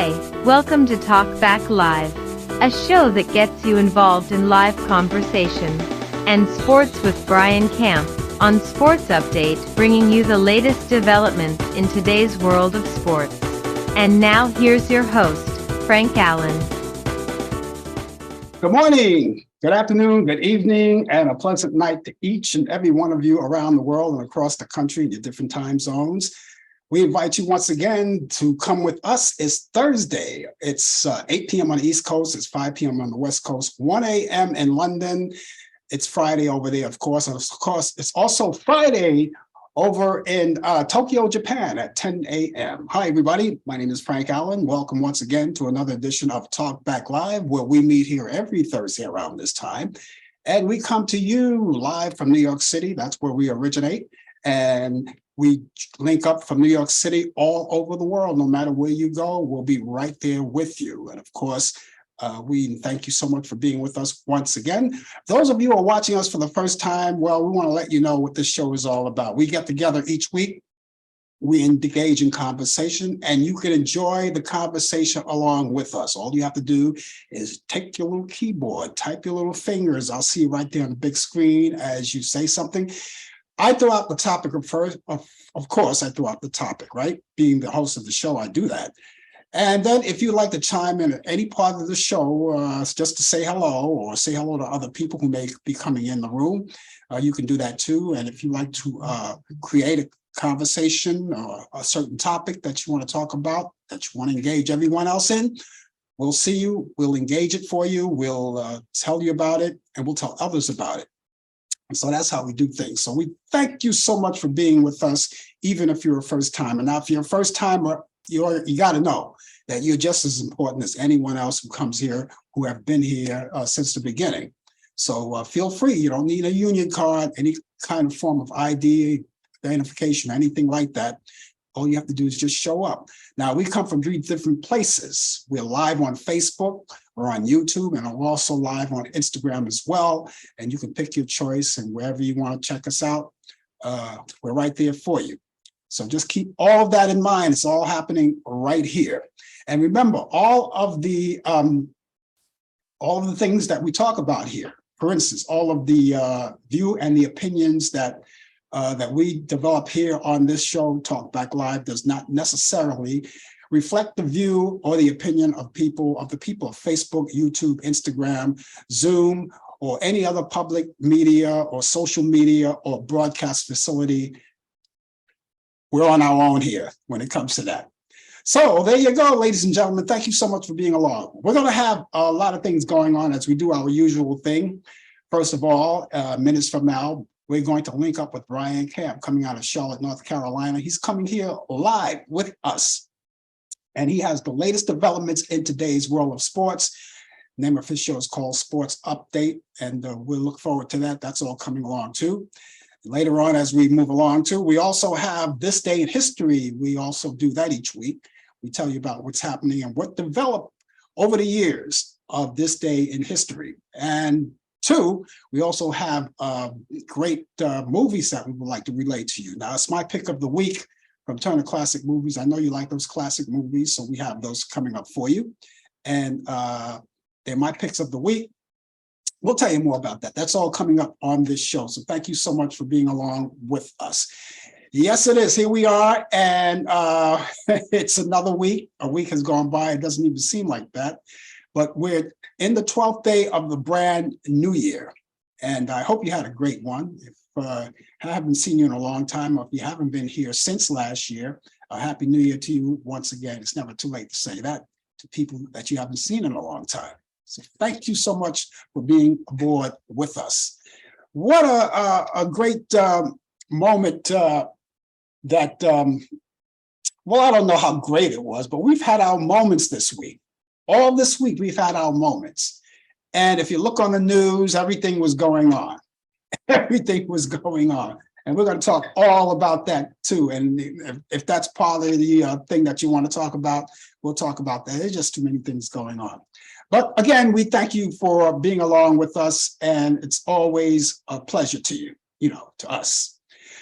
Hi, welcome to Talk Back Live, a show that gets you involved in live conversation and sports with Brian Camp on Sports Update, bringing you the latest developments in today's world of sports. And now here's your host, Frank Allan. Good morning, good afternoon, good evening, and a pleasant night to each and every one of you around the world and across the country in your different time zones. We invite you once again to come with us. It's Thursday. It's 8 p.m. on the East Coast. It's 5 p.m. on the West Coast, 1 a.m. in London. It's Friday over there, of course. And of course, it's also Friday over in Tokyo, Japan at 10 a.m. Hi, everybody. My name is Frank Allan. Welcome once again to another edition of Talk Back Live, where we meet here every Thursday around this time. And we come to you live from New York City. That's where we originate. And we link up from New York City all over the world. No matter where you go, we'll be right there with you. And of course, we thank you so much for being with us once again. Those of you who are watching us for the first time, well, we want to let you know what this show is all about. We get together each week. We engage in conversation, and you can enjoy the conversation along with us. All you have to do is take your little keyboard, type your little fingers. I'll see you right there on the big screen as you say something. I throw out the topic first. Of course, I throw out the topic, right? Being the host of the show, I do that. And then if you'd like to chime in at any part of the show, just to say hello or say hello to other people who may be coming in the room, you can do that too. And if you'd like to create a conversation or a certain topic that you want to talk about, that you want to engage everyone else in, we'll see you, we'll engage it for you, we'll tell you about it, and we'll tell others about it. And so that's how we do things. So we thank you so much for being with us, even if you're a first timer. Now, if you're a first timer, you got to know that you're just as important as anyone else who comes here, who have been here since the beginning. So feel free. You don't need a union card, any kind of form of ID, identification, anything like that. All you have to do is just show up. Now, we come from 3 different places. We're live on Facebook, we're on YouTube, and we're also live on Instagram as well. And you can pick your choice, and wherever you want to check us out, we're right there for you. So just keep all of that in mind. It's all happening right here. And remember, all of the things that we talk about here, for instance, all of the view and the opinions that we develop here on this show, Talk Back Live, does not necessarily reflect the view or the opinion of the people of Facebook, YouTube, Instagram, Zoom, or any other public media or social media or broadcast facility. We're on our own here when it comes to that. So there you go, ladies and gentlemen. Thank you so much for being along. We're going to have a lot of things going on as we do our usual thing. First of all, minutes from now, we're going to link up with Brian Camp coming out of Charlotte, North Carolina. He's coming here live with us, and he has the latest developments in today's world of sports. The name of his show is called Sports Update, and we'll look forward to that. That's all coming along too. Later on, as we move along too, we also have This Day in History. We also do that each week. We tell you about what's happening and what developed over the years of this day in history. And 2, we also have great movies that we would like to relate to you. Now, it's my pick of the week from Turner Classic Movies. I know you like those classic movies, so we have those coming up for you. And they're my picks of the week. We'll tell you more about that. That's all coming up on this show. So thank you so much for being along with us. Yes, it is. Here we are. And it's another week. A week has gone by. It doesn't even seem like that. But we're in the 12th day of the brand new year. And I hope you had a great one. If I haven't seen you in a long time, or if you haven't been here since last year, a happy new year to you once again. It's never too late to say that to people that you haven't seen in a long time. So thank you so much for being aboard with us. What a great moment well, I don't know how great it was, but we've had our moments this week. All this week, we've had our moments. And if you look on the news, everything was going on. Everything was going on. And we're going to talk all about that too. And if that's part of the thing that you want to talk about, we'll talk about that. There's just too many things going on. But again, we thank you for being along with us, and it's always a pleasure to you, to us.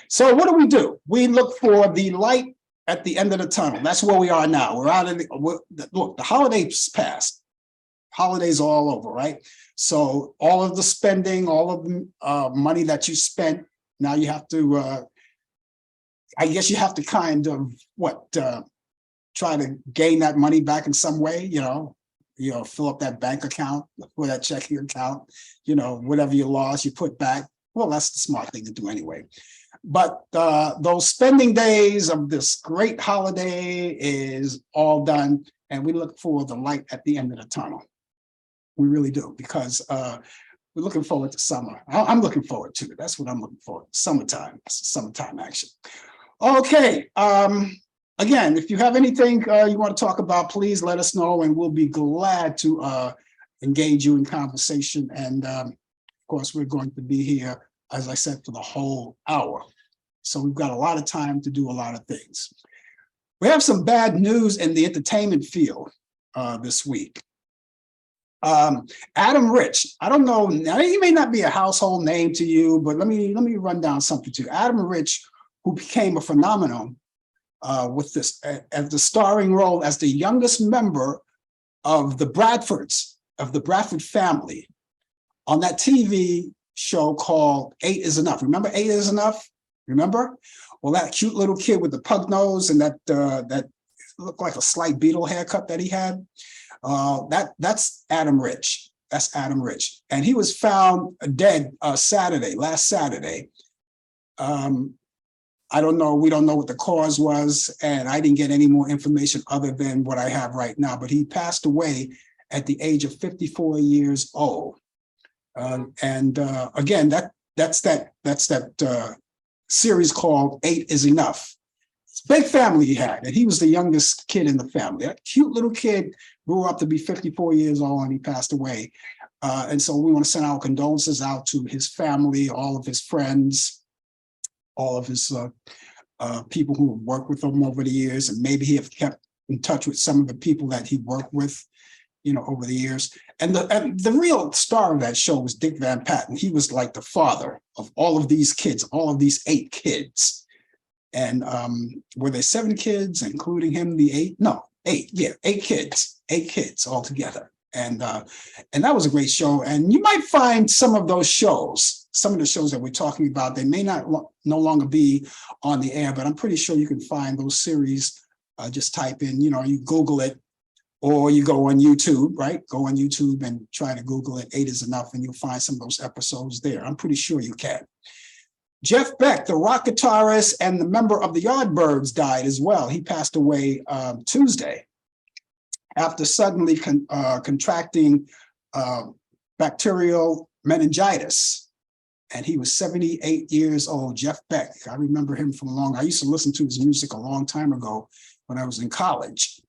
So what do? We look for the light at the end of the tunnel. That's where we are now. We're out of look, the holidays passed. Holidays are all over, right? So all of the spending, all of the money that you spent, now you have to, I guess you have to kind of try to gain that money back in some way, fill up that bank account or that checking account, whatever you lost, you put back. Well, that's the smart thing to do anyway. But those spending days of this great holiday is all done, and we look for the light at the end of the tunnel. We really do, because we're looking forward to summer. I'm looking forward to it. That's what I'm looking for. Summertime. Summertime action. Okay. Again, if you have anything you want to talk about, please let us know, and we'll be glad to engage you in conversation. And of course, we're going to be here, as I said, for the whole hour. So we've got a lot of time to do a lot of things. We have some bad news in the entertainment field this week. Adam Rich, I don't know, now he may not be a household name to you, but let me run down something to you. Adam Rich, who became a phenomenon with this as the starring role as the youngest member of the Bradford family on that TV show called 8 is Enough. Remember 8 is Enough? Remember? Well, that cute little kid with the pug nose and that looked like a slight beetle haircut that he had. That's Adam Rich. That's Adam Rich. And he was found dead last Saturday. I don't know, we don't know what the cause was, and I didn't get any more information other than what I have right now, but he passed away at the age of 54 years old. Again, that's that series called 8 is Enough. It's a big family he had, and he was the youngest kid in the family. That cute little kid grew up to be 54 years old, and he passed away. And so we want to send our condolences out to his family, all of his friends, all of his people who have worked with him over the years, and maybe he have kept in touch with some of the people that he worked with, over the years. And the real star of that show was Dick Van Patten. He was like the father of all of these kids, all of these 8 kids. And were there 7 kids, including him, the 8? No, 8. Yeah, 8 kids altogether. And that was a great show. And you might find some of those shows, some of the shows that we're talking about, they may no longer be on the air, but I'm pretty sure you can find those series. Just type in, you Google it, or you go on YouTube, right? Go on YouTube and try to Google it, 8 is Enough, and you'll find some of those episodes there. I'm pretty sure you can. Jeff Beck, the rock guitarist and the member of the Yardbirds, died as well. He passed away Tuesday after suddenly contracting bacterial meningitis. And he was 78 years old, Jeff Beck. I remember him from I used to listen to his music a long time ago when I was in college.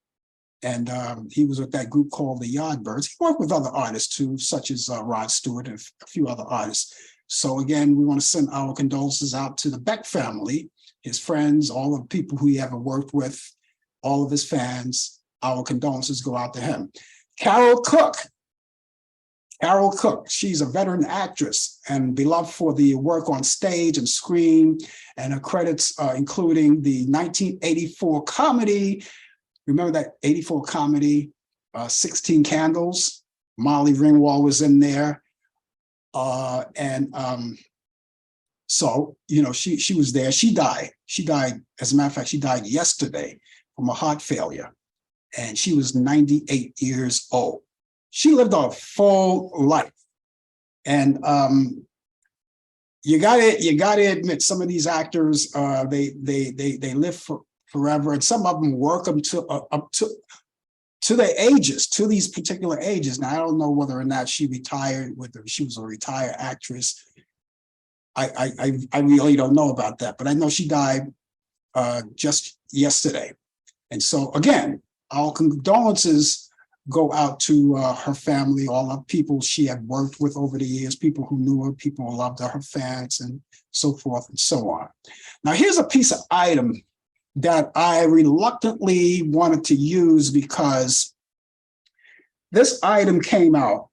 And he was with that group called the Yardbirds. He worked with other artists too, such as Rod Stewart and a few other artists. So again, we want to send our condolences out to the Beck family, his friends, all the people who he ever worked with, all of his fans. Our condolences go out to him. Carol Cook, she's a veteran actress and beloved for the work on stage and screen, and her credits including the 1984 comedy. Remember that 84 comedy, 16 Candles? Molly Ringwald was in there. So, she was there. She died. As a matter of fact, she died yesterday from a heart failure. And she was 98 years old. She lived a full life. And you gotta admit, some of these actors, they live forever, and some of them work them up to their ages, to these particular ages. Now, I don't know whether or not she retired, whether she was a retired actress. I really don't know about that, but I know she died just yesterday. And so again, our condolences go out to her family, all the people she had worked with over the years, people who knew her, people who loved her fans, and so forth and so on. Now, here's a piece of item that I reluctantly wanted to use because this item came out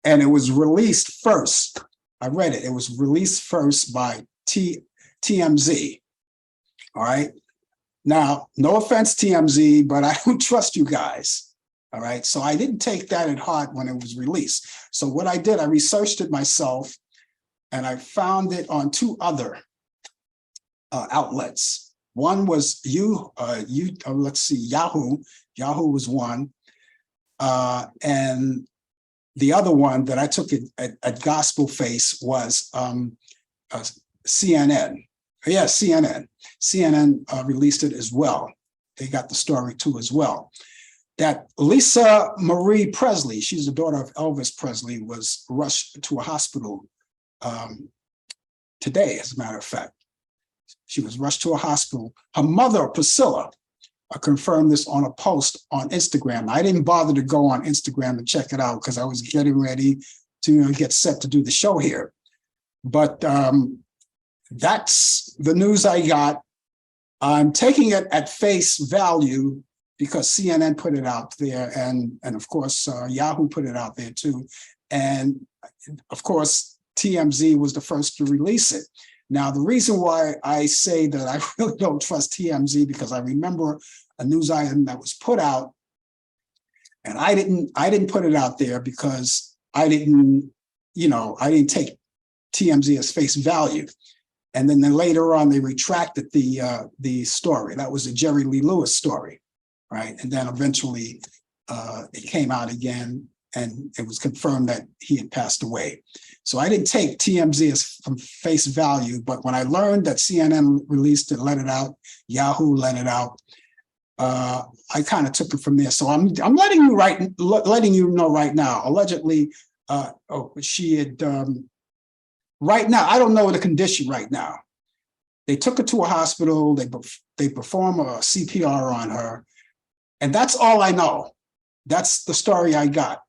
and it was released first. I read it. It was released first by TMZ. All right. Now, no offense, TMZ, but I don't trust you guys. All right. So I didn't take that at heart when it was released. So what I did, I researched it myself and I found it on two other outlets. One was let's see, Yahoo. Yahoo was one. And the other one that I took at Gospel Face was CNN. Yeah, CNN. CNN released it as well. They got the story too as well. That Lisa Marie Presley, she's the daughter of Elvis Presley, was rushed to a hospital today, as a matter of fact. She was rushed to a hospital. Her mother, Priscilla, confirmed this on a post on Instagram. I didn't bother to go on Instagram and check it out because I was getting ready to get set to do the show here. But that's the news I got. I'm taking it at face value because CNN put it out there, and of course Yahoo put it out there too, and of course TMZ was the first to release it. Now, the reason why I say that I really don't trust TMZ because I remember a news item that was put out, and I didn't put it out there because I didn't take TMZ as face value. And then later on, they retracted the story. That was a Jerry Lee Lewis story, right? And then eventually it came out again, and it was confirmed that he had passed away. So I didn't take TMZ as from face value, but when I learned that CNN released it, let it out, Yahoo let it out, I kind of took it from there. So I'm letting you know right now. Allegedly, she had. Right now, I don't know the condition right now. They took her to a hospital. They perform a CPR on her, and that's all I know. That's the story I got.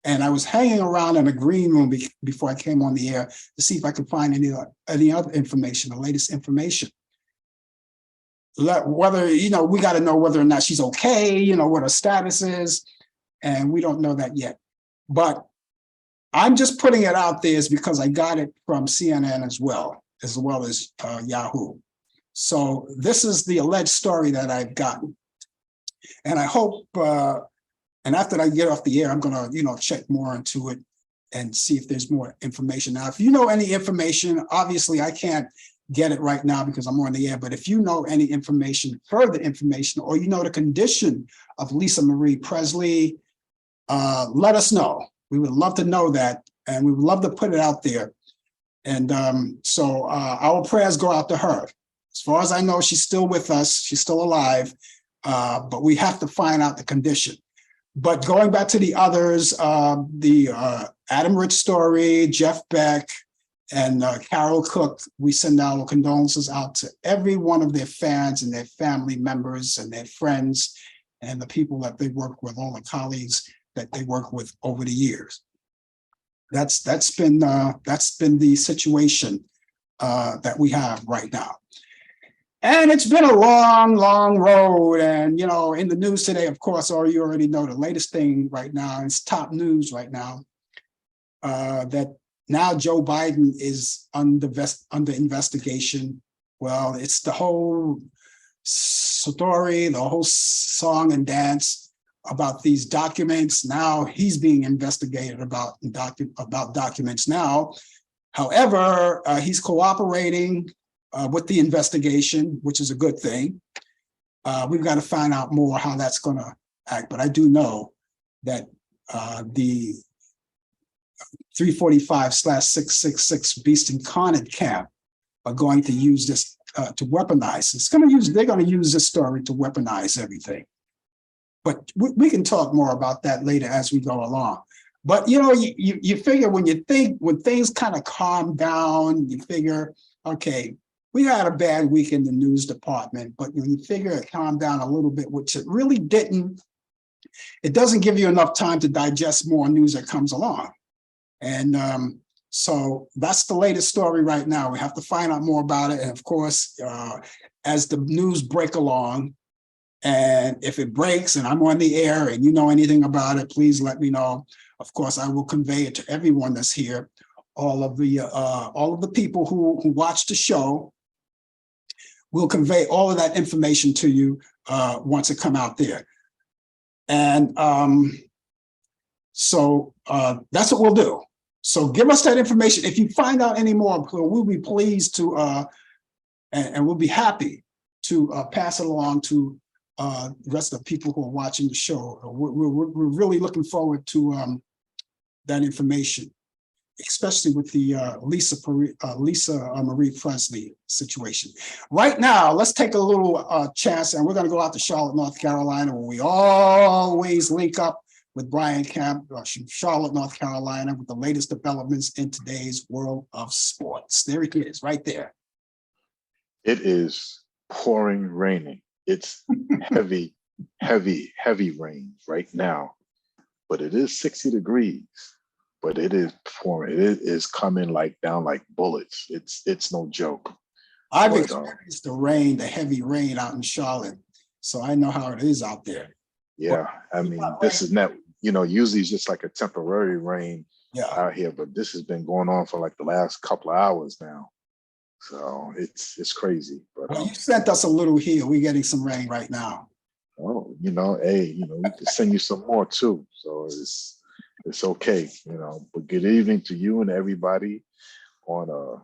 And I was hanging around in a green room before I came on the air to see if I could find any other information, the latest information. Whether, we got to know whether or not she's okay, what her status is, and we don't know that yet. But I'm just putting it out there is because I got it from CNN as well as Yahoo. So this is the alleged story that I've gotten. And I hope, and after I get off the air, I'm going to, check more into it and see if there's more information. Now, if you know any information, obviously I can't get it right now because I'm on the air, but if you know any information, further information, or the condition of Lisa Marie Presley, let us know. We would love to know that, and we would love to put it out there. And so our prayers go out to her. As far as I know, she's still with us. She's still alive, but we have to find out the condition. But going back to the others, the Adam Rich story, Jeff Beck, and Carol Cook, we send our condolences out to every one of their fans and their family members and their friends and the people that they work with, all the colleagues that they work with over the years. That's been the situation that we have right now. And it's been a long, long road. And, in the news today, of course, you already know the latest thing right now. It's top news right now that now Joe Biden is under investigation. Well, it's the whole story, the whole song and dance about these documents. Now he's being investigated about documents now. However, he's cooperating with the investigation, which is a good thing. We've got to find out more how that's going to act. But I do know that the 345/666 Beast Incarnate camp are going to use this to weaponize. They're going to use this story to weaponize everything. But we can talk more about that later as we go along. But you figure when things kind of calm down, you figure, okay, we had a bad week in the news department, but when you figure it calmed down a little bit, which it really didn't, it doesn't give you enough time to digest more news that comes along. And so that's the latest story right now. We have to find out more about it. And of course, as the news break along, and if it breaks and I'm on the air and you know anything about it, please let me know. Of course, I will convey it to everyone that's here, all of the people who watch the show. we'll convey all of that information to you once it come out there. And so that's what we'll do. So give us that information. If you find out any more, we'll be pleased to, and we'll be happy to pass it along to the rest of the people who are watching the show. We're really looking forward to that information, especially with the Lisa Marie Presley situation. Right now, let's take a little chance, and we're going to go out to Charlotte, North Carolina, where we always link up with Brian Camp, Charlotte, North Carolina, with the latest developments in today's world of sports. There it is, right there. It is pouring, raining. It's heavy, heavy, heavy rain right now, but it is 60 degrees. But it is pouring. It is coming like down like bullets. It's no joke. I've experienced the rain, the heavy rain out in Charlotte, so I know how it is out there. Yeah, I mean, this is not, usually it's just like a temporary rain out here, but this has been going on for like the last couple of hours now. So it's crazy. But well, you sent us a little here. We're getting some rain right now. Oh, hey, we can send you some more too. So it's okay, But good evening to you and everybody on a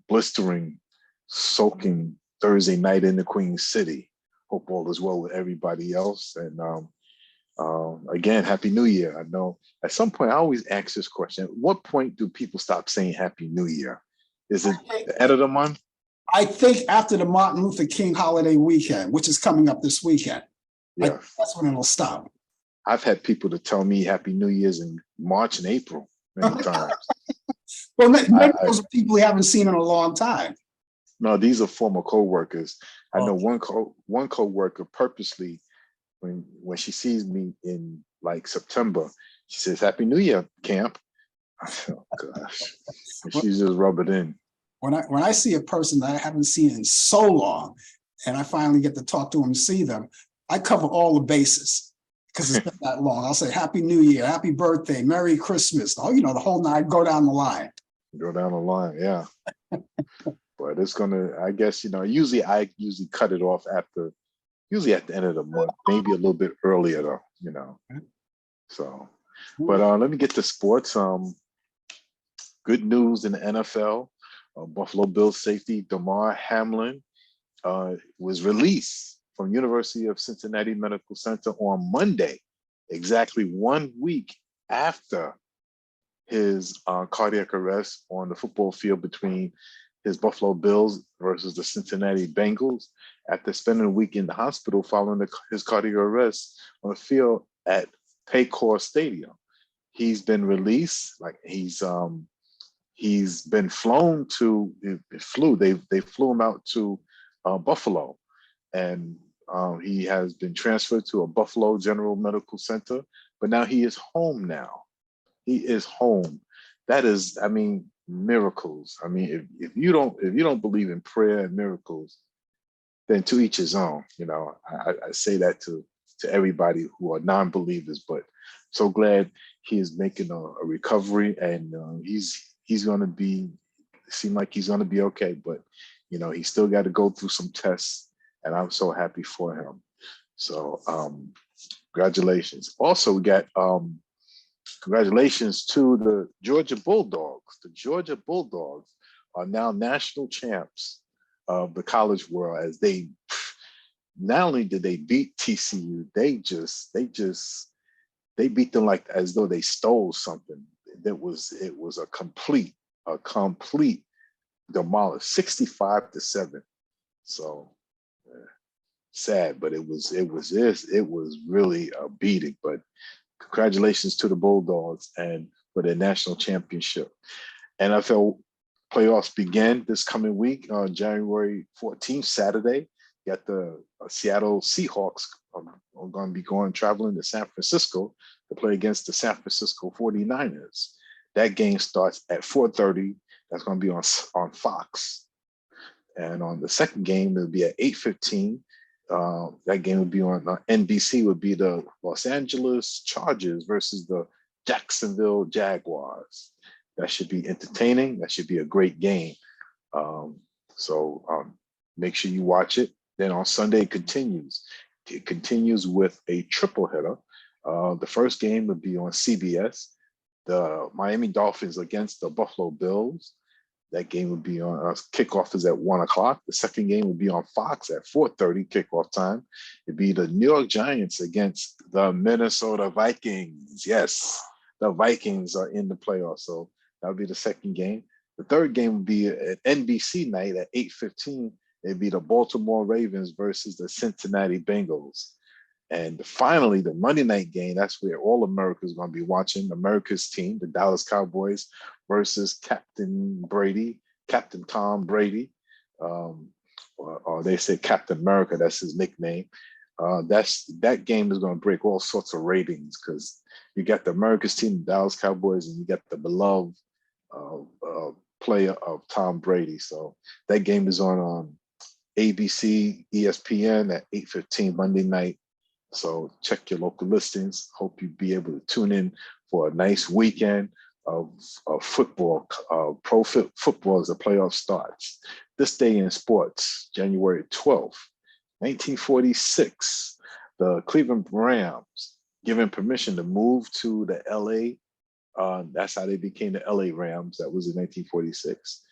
blistering, soaking Thursday night in the Queen City. Hope all is well with everybody else. And again, Happy New Year. I know at some point I always ask this question: at what point do people stop saying Happy New Year? Is it the end of the month? I think after the Martin Luther King holiday weekend, which is coming up this weekend. Yeah, that's when it'll stop. I've had people to tell me Happy New Year's in March and April many times. Well, maybe those are people we haven't seen in a long time. No, these are former co-workers. I know one co-worker purposely, when she sees me in like September, she says, Happy New Year, Camp. Oh gosh. And she's just rub it in. When I see a person that I haven't seen in so long, and I finally get to talk to them and see them, I cover all the bases because it's been that long. I'll say Happy New Year, Happy Birthday, Merry Christmas. Oh, the whole night, go down the line. Go down the line, yeah. But it's gonna, I guess, I usually cut it off usually at the end of the month, maybe a little bit earlier though, So, but let me get to sports. Good news in the NFL. Buffalo Bills safety Damar Hamlin was released from University of Cincinnati Medical Center on Monday, exactly 1 week after his cardiac arrest on the football field between his Buffalo Bills versus the Cincinnati Bengals, after spending a week in the hospital following his cardiac arrest on the field at Paycor Stadium. He's been released, he's been flown to, they flew him out to Buffalo, and he has been transferred to a Buffalo General Medical Center, but now he is home now. He is home. That is, miracles. If you don't believe in prayer and miracles, then to each his own. I say that to everybody who are non-believers, but so glad he is making a recovery, and he's going to seem like he's going to be okay, but he's still got to go through some tests, and I'm so happy for him. So congratulations. Also, we got congratulations to the Georgia Bulldogs. The Georgia Bulldogs are now national champs of the college world, as they not only did they beat TCU, they beat them like as though they stole something. It was a complete demolish, 65-7. So sad, but it was really a beating. But congratulations to the Bulldogs and for their national championship. NFL playoffs begin this coming week on January 14th, Saturday. You got the Seattle Seahawks are going to be traveling to San Francisco to play against the San Francisco 49ers. That game starts at 4:30. That's going to be on Fox. And on the second game, it'll be at 8:15. That game would be on NBC, would be the Los Angeles Chargers versus the Jacksonville Jaguars. That should be entertaining. That should be a great game. So Make sure you watch it. Then on Sunday, it continues. It continues with a triple header. The first game would be on CBS. The Miami Dolphins against the Buffalo Bills. That game would be on, kickoff is at 1 o'clock. The second game would be on Fox at 4:30 kickoff time. It'd be the New York Giants against the Minnesota Vikings. Yes, the Vikings are in the playoffs. So that would be the second game. The third game would be at NBC night at 8:15. It'd be the Baltimore Ravens versus the Cincinnati Bengals. And finally, the Monday night game, that's where all America is going to be watching. America's team, the Dallas Cowboys versus Captain Tom Brady. Or they say Captain America, that's his nickname. That game is going to break all sorts of ratings because you got the America's team, the Dallas Cowboys, and you got the beloved player of Tom Brady. So that game is on ABC, ESPN at 8:15 Monday night. So check your local listings. Hope you be able to tune in for a nice weekend of football, football as the playoff starts. This day in sports, January 12th, 1946, the Cleveland Rams given permission to move to the LA. That's how they became the LA Rams. That was in 1946.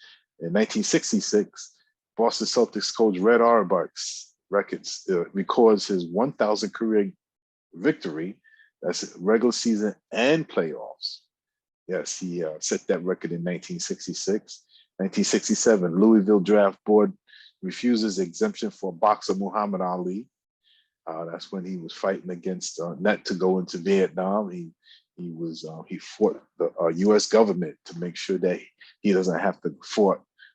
In 1966, Boston Celtics coach Red Auerbach's records his 1,000th career victory. That's regular season and playoffs. Yes, he set that record in 1966. 1967, Louisville Draft Board refuses exemption for boxer Muhammad Ali. That's when he was fighting against not to go into Vietnam. He fought the U.S. government to make sure that he doesn't have to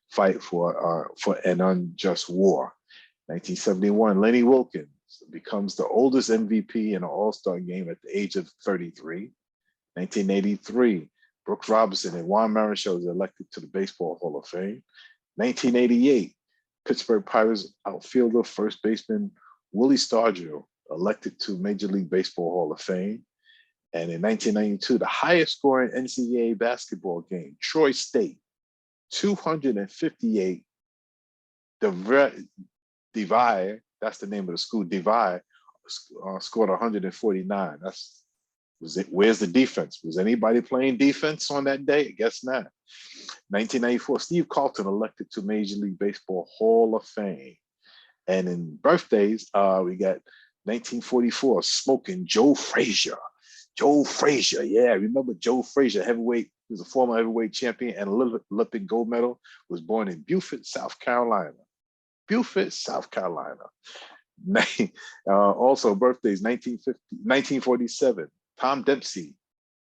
fight for an unjust war. 1971, Lenny Wilkens becomes the oldest MVP in an All-Star game at the age of 33. 1983, Brooks Robinson and Juan Marichal is elected to the Baseball Hall of Fame. 1988, Pittsburgh Pirates outfielder, first baseman Willie Stargell elected to Major League Baseball Hall of Fame. And in 1992, the highest scoring NCAA basketball game, Troy State, 258. Divide, that's the name of the school, Divide, scored 149. Where's the defense? Was anybody playing defense on that day? I guess not. 1994, Steve Carlton elected to Major League Baseball Hall of Fame. And in birthdays, we got 1944, smoking Joe Frazier. Joe Frazier, yeah, remember Joe Frazier, heavyweight, he was a former heavyweight champion and Olympic gold medal, was born in Beaufort, South Carolina. Beaufort, South Carolina. Also birthdays, 1947, Tom Dempsey,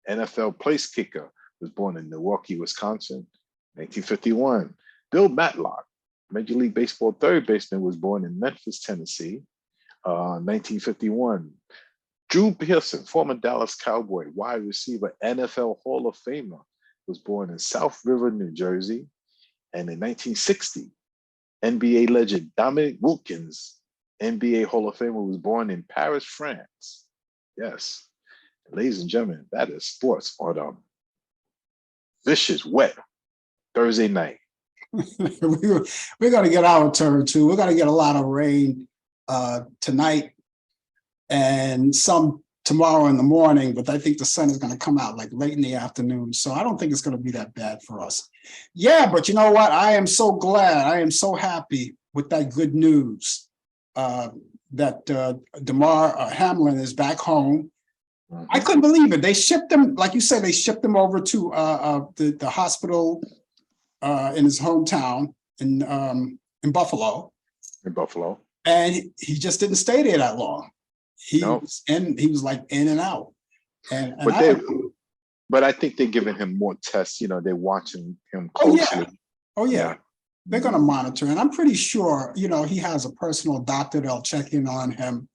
NFL place kicker, was born in Milwaukee, Wisconsin. 1951, Bill Matlock, Major League Baseball third baseman, was born in Memphis, Tennessee. 1951, Drew Pearson, former Dallas Cowboy, wide receiver, NFL Hall of Famer, was born in South River, New Jersey. And in 1960, NBA legend Dominic Wilkins, NBA Hall of Famer, was born in Paris, France. Yes. Ladies and gentlemen, that is sports on vicious, wet Thursday night. We're going to get our turn too. We're going to get a lot of rain tonight and some tomorrow in the morning, but I think the sun is going to come out like late in the afternoon. So I don't think it's going to be that bad for us. Yeah, but you know what? I am so glad. I am so happy with that good news that Damar Hamlin is back home. I couldn't believe it. They shipped him, like you said, they shipped him over to the hospital in his hometown in Buffalo. In Buffalo. And he just didn't stay there that long. He was like in and out. But I think they're giving him more tests. You know, they're watching him closely. Oh yeah. They're going to monitor, and I'm pretty sure, you know, he has a personal doctor that'll check in on him,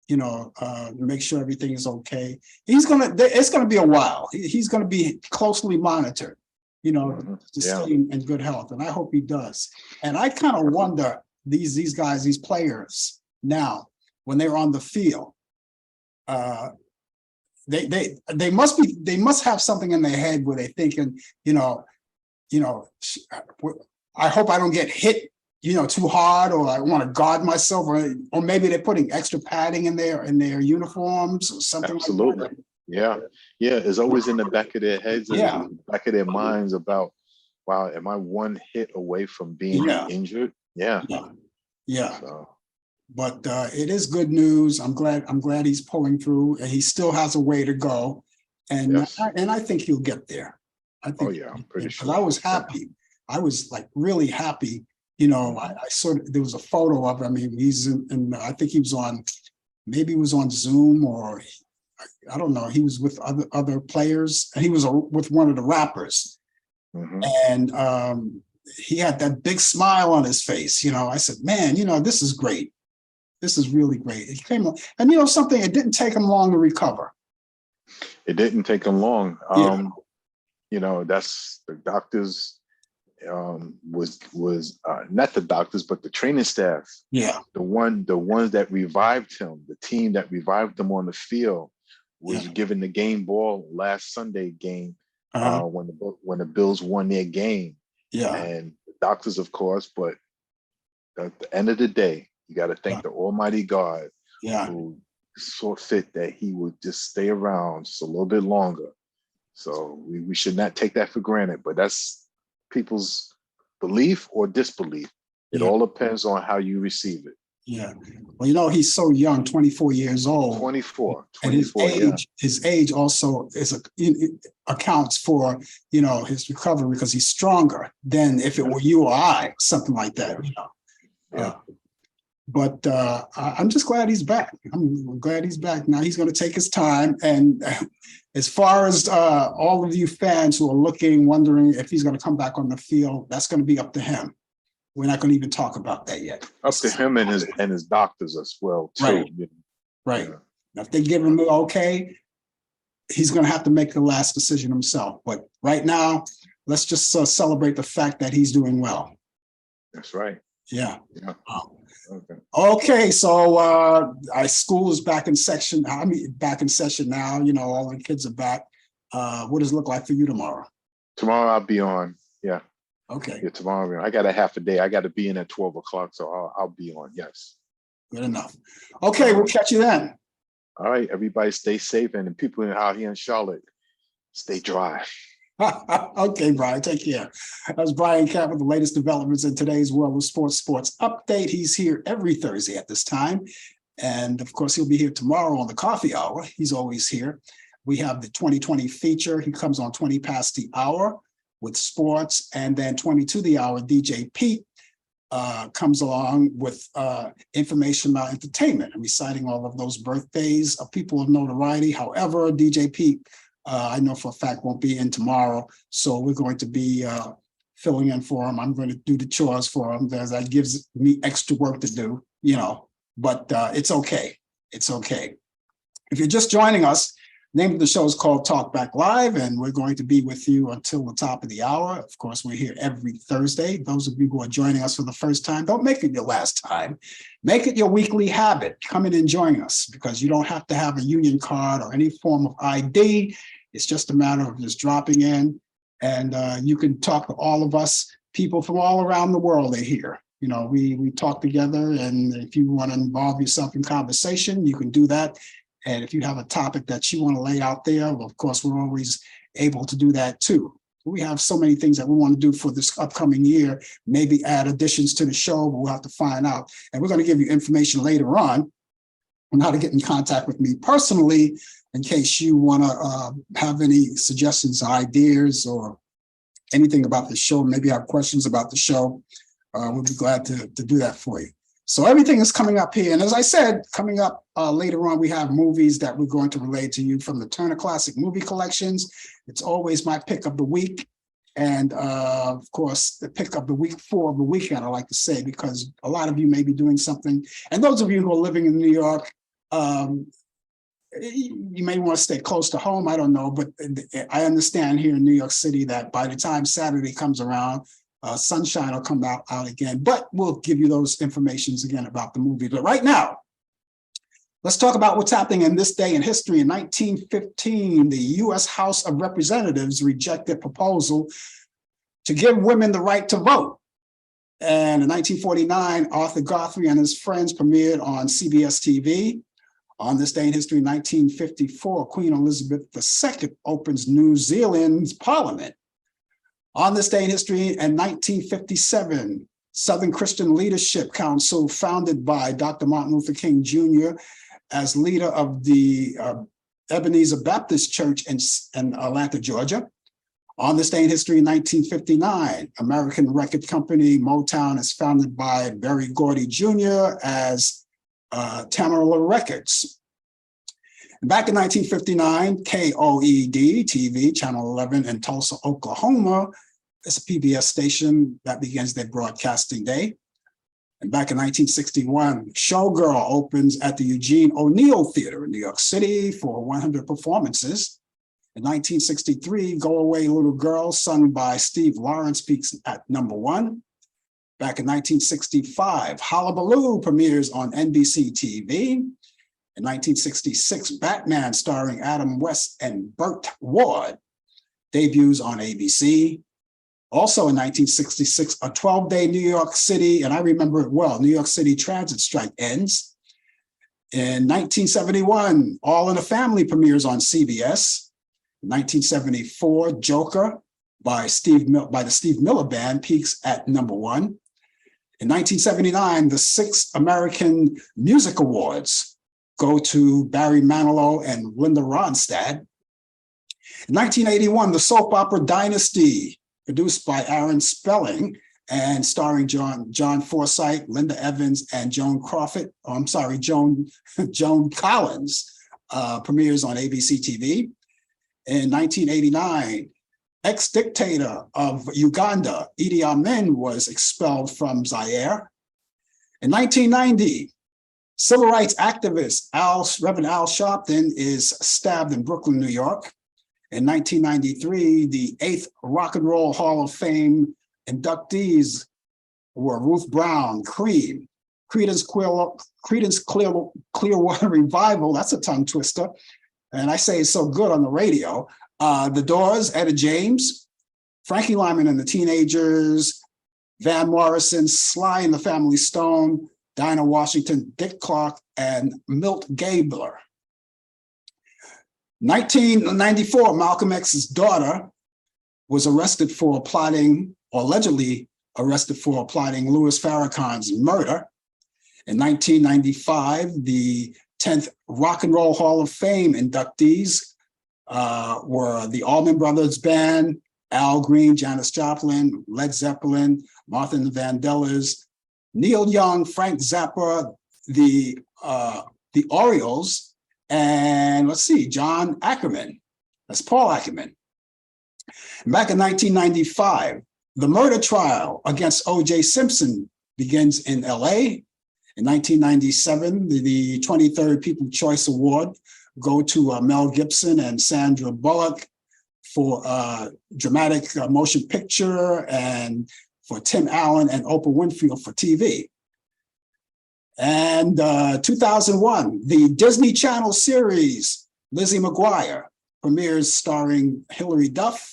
you know, make sure everything is okay. It's going to be a while. He's going to be closely monitored, you know, to stay in good health, and I hope he does. And I kind of wonder, these guys, these players now, when they're on the field, they must have something in their head where they're thinking, you know, I hope I don't get hit, too hard, or I want to guard myself, or maybe they're putting extra padding in their uniforms or something. Absolutely. Like that. Yeah. Yeah. It's always in the back of their heads and Yeah. back of their minds about, wow, am I one hit away from being injured? Yeah. Yeah. So. But it is good news. I'm glad he's pulling through, and he still has a way to go. And Yes. I think he'll get there. I think. Oh yeah, I'm pretty sure. Because I was happy. I was like really happy. I sort of, there was a photo of him. He's in I think he was on, maybe he was on Zoom, or I don't know. He was with other players, and he was with one of the rappers. And he had that big smile on his face. I said, man, this is great. This is really great. It came, and something, it didn't take him long to recover. It didn't take him long. That's the doctors, was not the doctors, but the training staff. Yeah. The ones that revived him, the team that revived him on the field was given the game ball last Sunday game when the Bills won their game. Yeah. And the doctors, of course, but at the end of the day, you got to thank the Almighty God who saw fit that he would just stay around just a little bit longer. So we should not take that for granted, but that's people's belief or disbelief. It all depends on how you receive it. Yeah. Well, he's so young, 24 years old. 24. And his age also accounts for, his recovery, because he's stronger than if it were you or I, something like that. Yeah. But I'm just glad he's back. I'm glad he's back. Now he's going to take his time. And as far as all of you fans who are wondering if he's going to come back on the field, that's going to be up to him. We're not going to even talk about that yet. Up to him and his doctors as well, too. Right. Yeah. Now, if they give him the okay, he's going to have to make the last decision himself. But right now, let's just celebrate the fact that he's doing well. That's right. Yeah. Okay, so school is back in session. Back in session now. All the kids are back. What does it look like for you tomorrow? Tomorrow I'll be on. Yeah. Okay. Yeah, tomorrow I got a half a day. I got to be in at 12 o'clock, so I'll be on. Yes. Good enough. Okay, we'll catch you then. All right, everybody, stay safe, and the people out here in Charlotte, stay dry. Okay, Brian, take care. That was Brian Camp with the latest developments in today's world of sports update. He's here every Thursday at this time. And of course, he'll be here tomorrow on the coffee hour. He's always here. We have the 2020 feature. He comes on 20 past the hour with sports, and then 20 to the hour, DJ Pete comes along with information about entertainment and reciting all of those birthdays of people of notoriety. However, DJ Pete, I know for a fact, won't be in tomorrow. So we're going to be filling in for him. I'm going to do the chores for him. That gives me extra work to do, but it's okay. It's okay. If you're just joining us, the name of the show is called Talk Back Live, and we're going to be with you until the top of the hour. Of course, we're here every Thursday. Those of you who are joining us for the first time, don't make it your last time. Make it your weekly habit. Come in and join us, because you don't have to have a union card or any form of ID. It's just a matter of just dropping in, and you can talk to all of us. People from all around the world are here. We talk together, and if you want to involve yourself in conversation, you can do that. And if you have a topic that you want to lay out there, well, of course, we're always able to do that too. We have so many things that we want to do for this upcoming year, maybe add additions to the show, but we'll have to find out. And we're going to give you information later on how to get in contact with me personally, in case you want to have any suggestions, ideas, or anything about the show, maybe have questions about the show. We'll be glad to do that for you. So everything is coming up here. And as I said, coming up later on, we have movies that we're going to relay to you from the Turner Classic Movie Collections. It's always my pick of the week. And of course, the pick of the week for the weekend, I like to say, because a lot of you may be doing something. And those of you who are living in New York, you may want to stay close to home. I don't know. But I understand here in New York City that by the time Saturday comes around, sunshine will come out again, but we'll give you those informations again about the movie. But right now, let's talk about what's happening in this day in history. In 1915, the U.S. House of Representatives rejected proposal to give women the right to vote. And in 1949, Arthur Guthrie and his friends premiered on CBS TV. On this day in history, 1954, Queen Elizabeth II opens New Zealand's parliament. On this day in history, in 1957, Southern Christian Leadership Council, founded by Dr. Martin Luther King Jr. as leader of the Ebenezer Baptist Church in Atlanta, Georgia. On this day in history, in 1959, American record company Motown is founded by Berry Gordy Jr. as Tamara Records. Back in 1959, KOED TV, Channel 11 in Tulsa, Oklahoma, it's a PBS station that begins their broadcasting day. And back in 1961, Showgirl opens at the Eugene O'Neill Theater in New York City for 100 performances. In 1963, Go Away Little Girl, sung by Steve Lawrence, peaks at #1. Back in 1965, Hullabaloo premieres on NBC TV. In 1966, Batman, starring Adam West and Burt Ward, debuts on ABC. Also in 1966, a 12-day New York City, and I remember it well, New York City transit strike ends. In 1971, All in the Family premieres on CBS. In 1974, Joker by the Steve Miller Band peaks at #1. In 1979, the 6th American Music Awards go to Barry Manilow and Linda Ronstadt. In 1981, the soap opera Dynasty, produced by Aaron Spelling and starring John Forsythe, Linda Evans, and Joan Collins, premieres on ABC TV. In 1989, ex-dictator of Uganda, Idi Amin, was expelled from Zaire. In 1990, civil rights activist Reverend Al Sharpton is stabbed in Brooklyn, New York. In 1993, the 8th Rock and Roll Hall of Fame inductees were Ruth Brown, Cream, Creedence Clearwater Revival, that's a tongue twister, and I say it's so good on the radio, The Doors, Etta James, Frankie Lyman and the Teenagers, Van Morrison, Sly and the Family Stone, Dinah Washington, Dick Clark, and Milt Gabler. 1994, Malcolm X's daughter was arrested for plotting, or allegedly arrested for plotting Louis Farrakhan's murder. In 1995, the 10th Rock and Roll Hall of Fame inductees were the Allman Brothers Band, Al Green, Janis Joplin, Led Zeppelin, Martha and the Vandellas, Neil Young, Frank Zappa, the Orioles, and let's see, John Ackerman. That's Paul Ackerman. Back in 1995, the murder trial against O.J. Simpson begins in LA. In 1997, the 23rd People's Choice Award go to Mel Gibson and Sandra Bullock for dramatic motion picture, and for Tim Allen and Oprah Winfrey for TV. And 2001, the Disney Channel series Lizzie McGuire premieres starring Hilary Duff.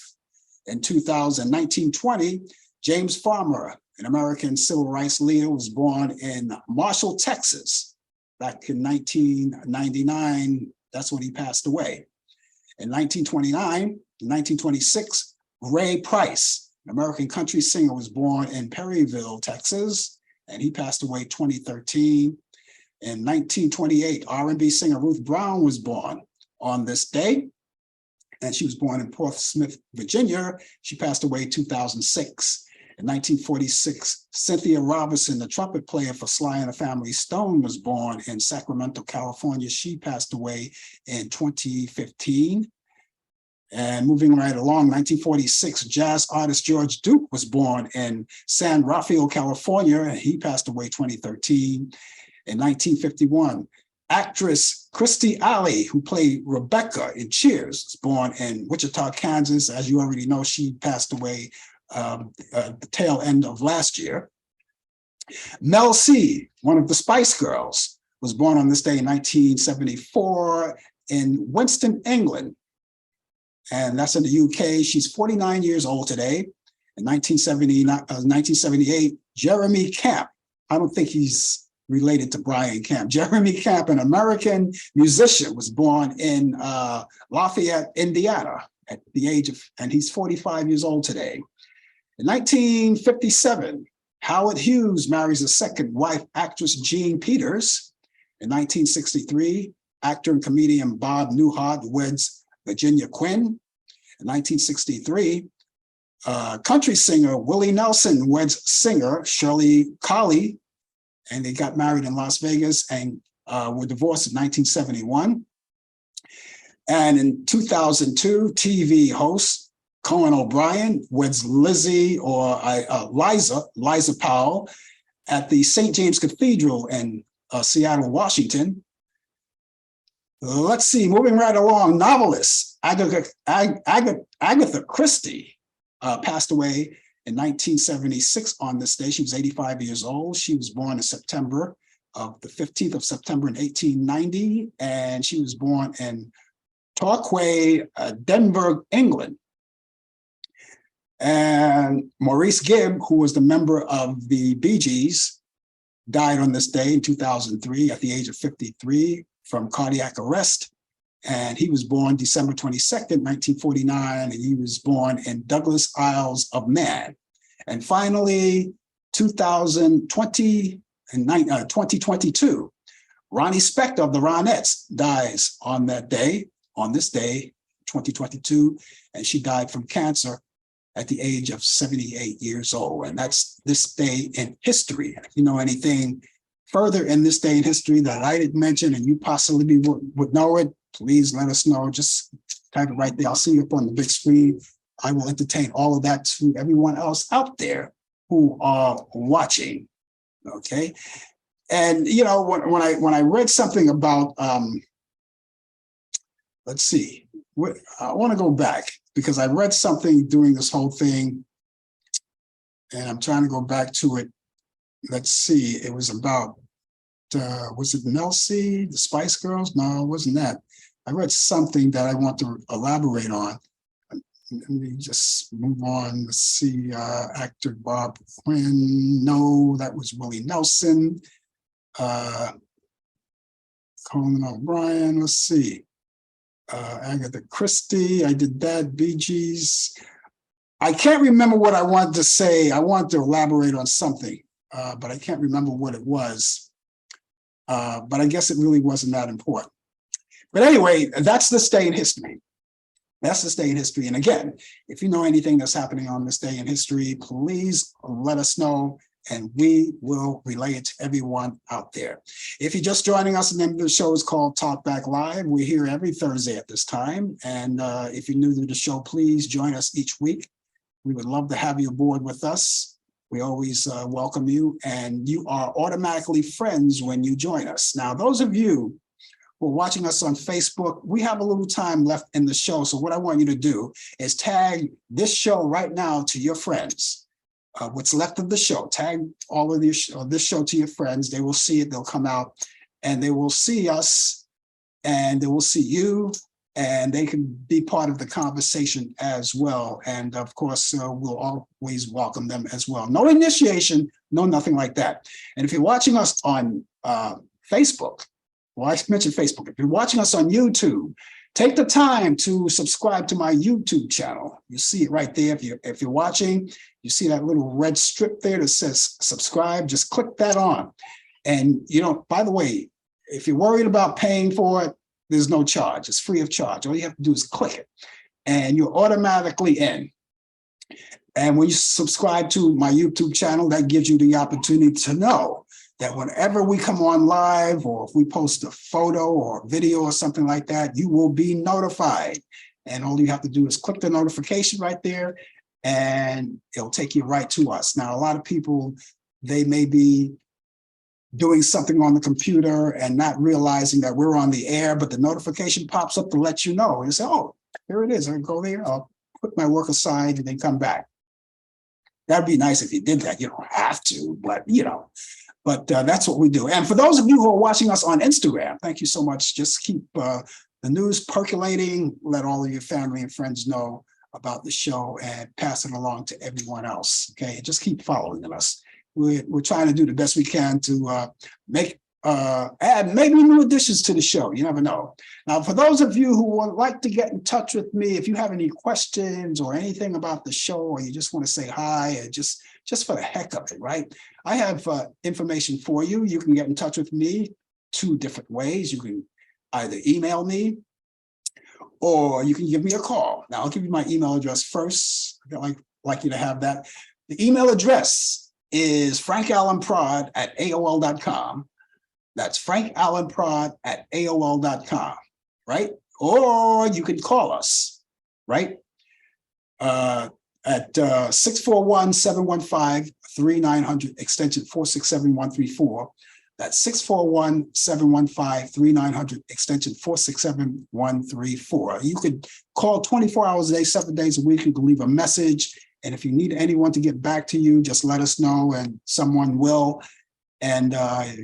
In 1920, James Farmer, an American civil rights leader, was born in Marshall, Texas. Back in 1999, that's when he passed away. In 1926, Ray Price, an American country singer, was born in Perryville, Texas, and he passed away 2013. In 1928, R&B singer Ruth Brown was born on this day, and she was born in Portsmouth, Virginia. She passed away 2006. In 1946, Cynthia Robinson, the trumpet player for Sly and the Family Stone, was born in Sacramento, California. She passed away in 2015. And moving right along, 1946, jazz artist George Duke was born in San Rafael, California. He passed away 2013. In 1951, actress Kirstie Alley, who played Rebecca in Cheers, was born in Wichita, Kansas. As you already know, she passed away the tail end of last year. Mel C, one of the Spice Girls, was born on this day in 1974 in Winston, England. And that's in the UK. She's 49 years old today. In 1978, Jeremy Camp. I don't think he's related to Brian Camp. Jeremy Camp, an American musician, was born in Lafayette, Indiana, at the age of, and he's 45 years old today. In 1957, Howard Hughes marries his second wife, actress Jean Peters. In 1963, actor and comedian Bob Newhart weds Virginia Quinn. In 1963, country singer Willie Nelson weds singer Shirley Collie, and they got married in Las Vegas and were divorced in 1971. And in 2002, TV host Conan O'Brien weds Liza Powell at the St. James Cathedral in Seattle, Washington. Let's see, moving right along, novelist Agatha Christie passed away in 1976 on this day. She was 85 years old. She was born in September of the 15th of September in 1890, and she was born in Torquay, Denver, England. And Maurice Gibb, who was the member of the Bee Gees, died on this day in 2003 at the age of 53 from cardiac arrest. And he was born December 22nd, 1949, and he was born in Douglas, Isles of Man. And finally, 2022, Ronnie Spector of the Ronettes dies on that day, on this day, 2022, and she died from cancer at the age of 78 years old. And that's this day in history. If you know anything further in this day in history that I didn't mention and you possibly would know it, please let us know. Just type it right there. I'll see you up on the big screen. I will entertain all of that to everyone else out there who are watching. Okay. And you know, when I read something about let's see, I want to go back because I read something during this whole thing, and I'm trying to go back to it. Let's see, it was about was it Melcy, the Spice Girls? No, it wasn't that. I read something that I want to elaborate on. Let me just move on. Let's see, actor Bob Quinn. No, that was Willie Nelson. Conan O'Brien, let's see. Agatha Christie, I did that, Bee Gees. I can't remember what I wanted to say. I wanted to elaborate on something, but I can't remember what it was. But I guess it really wasn't that important. But anyway, that's this day in history. That's this day in history. And again, if you know anything that's happening on this day in history, please let us know and we will relay it to everyone out there. If you're just joining us, the name of the show is called Talk Back Live. We're here every Thursday at this time. And if you're new to the show, please join us each week. We would love to have you aboard with us. We always welcome you, and you are automatically friends when you join us. Now, those of you who are watching us on Facebook, we have a little time left in the show. So what I want you to do is tag this show right now to your friends. What's left of the show, tag all of this show to your friends. They will see it, they'll come out, and they will see us, and they will see you, and they can be part of the conversation as well. And of course, we'll always welcome them as well. No initiation, no nothing like that. And if you're watching us on Facebook, well, I mentioned Facebook. If you're watching us on YouTube, take the time to subscribe to my YouTube channel. You see it right there. If you're watching, you see that little red strip there that says subscribe. Just click that on. And you know, by the way, if you're worried about paying for it, there's no charge. It's free of charge. All you have to do is click it, and you're automatically in. And when you subscribe to my YouTube channel, that gives you the opportunity to know that whenever we come on live, or if we post a photo or video or something like that, you will be notified. And all you have to do is click the notification right there, and it'll take you right to us. Now, a lot of people, they may be doing something on the computer and not realizing that we're on the air, but the notification pops up to let you know. And you say, oh, here it is. I go there, I'll put my work aside and then come back. That'd be nice if you did that. You don't have to, but you know. But that's what we do. And for those of you who are watching us on Instagram, thank you so much. Just keep the news percolating. Let all of your family and friends know about the show and pass it along to everyone else. Okay, just keep following us. We're trying to do the best we can to add maybe new additions to the show. You never know. Now, for those of you who would like to get in touch with me, if you have any questions or anything about the show, or you just want to say hi, or just for the heck of it, right? I have information for you. You can get in touch with me 2 different ways. You can either email me, or you can give me a call. Now, I'll give you my email address first. I'd like you to have that. The email address is frankallenprod@aol.com. That's frankallenprod@aol.com, right? Or you can call us, right? At 641-715-3900, extension 467-134. That's 641-715-3900, extension 467-134. You could call 24 hours a day, 7 days a week. You can leave a message. And if you need anyone to get back to you, just let us know and someone will. And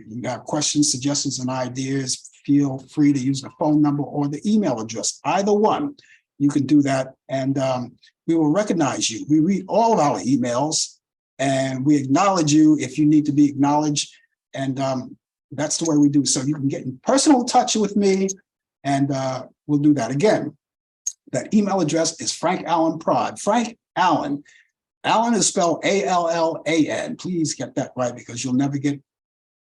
you got questions, suggestions, and ideas, feel free to use the phone number or the email address. Either one, you can do that. And we will recognize you. We read all of our emails and we acknowledge you if you need to be acknowledged. And that's the way we do. So you can get in personal touch with me and we'll do that. Again, that email address is Frank Allen Prod. Frank Allen. Allen is spelled A-L-L-A-N. Please get that right because you'll never get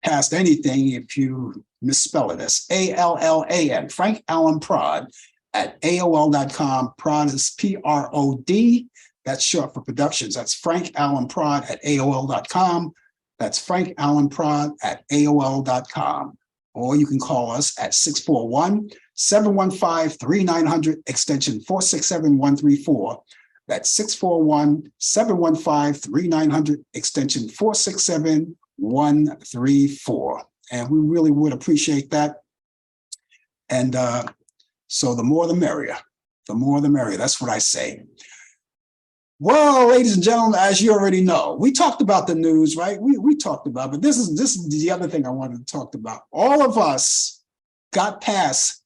past anything if you misspell it. That's A-L-L-A-N. Frank Allen Prod @AOL.com. Prod is P-R-O-D. That's short for productions. That's Frank Allen Prod @AOL.com. That's Frank Allen Prod @AOL.com. Or you can call us at 641-715-3900, extension 467-134. That's 641-715-3900, extension 467-134. And we really would appreciate that. And so the more the merrier. The more the merrier. That's what I say. Well, ladies and gentlemen, as you already know, we talked about the news, right? We talked about, but this is the other thing I wanted to talk about. All of us got past